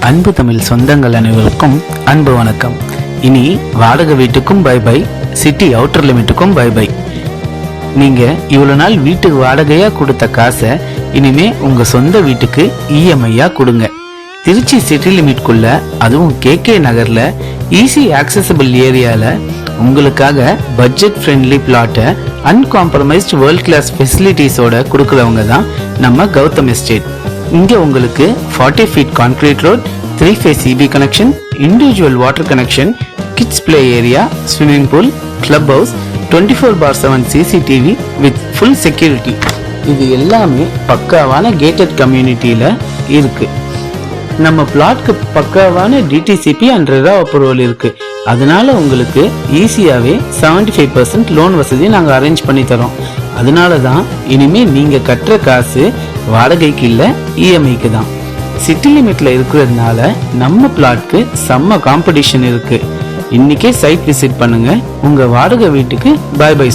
அன்பு தமிழ் சொந்தங்கள் அனைவருக்கும் அன்பு வணக்கம். இனி வாடகை வீட்டுக்கும் பை பை, சிட்டி அவுட்டர் லிமிட்டுக்கும் பை பை. நீங்க இவ்வளவு நாள் வீட்டுக்கு வாடகையா கொடுத்த காசை இனிமே உங்க சொந்த வீட்டுக்கு இஎம்ஐயா கொடுங்க. திருச்சி சிட்டி லிமிட்குள்ள, அதுவும் கேகே நகர்ல ஈஸி ஆக்சசபிள் ஏரியால உங்களுக்காக பட்ஜெட் ஃப்ரெண்ட்லி பிளாட்டை அன்காம்ப்ரமைஸ்ட் வேர்ல்ட் கிளாஸ் ஃபெசிலிட்டிஸோட கொடுக்கறவங்க தான் நம்ம கௌதம் எஸ்டேட். இங்க உங்களுக்கு 40 feet concrete road, 3 phase EB connection, individual water connection, kids play area, swimming pool, club house, 24/7 CCTV with full security, இது எல்லாமே பக்காவான கேட்டட் கம்யூனிட்டியில இருக்கு. நம்ம பிளாட்க்கு பக்காவான டிடிசிபி அண்ட் ரெரா அப்ரூவல் இருக்கு. அதனால உங்களுக்கு ஈஸியாவே 75% லோன் வசதி நாங்க அரேஞ்ச் பண்ணி தரோம். அதனால தான் இனிமே நீங்க கட்டுற காசு வாடகைக்கு இல்ல, இஎம்ஐக்கு தான். சிட்டி லிமிட்ல இருக்கிறதுனால நம்ம பிளாட்க்கு செம்ம காம்படிஷன் இருக்கு. இன்னைக்கே சைட் விசிட் பண்ணுங்க. உங்க வாடகை வீட்டுக்கு பை பை.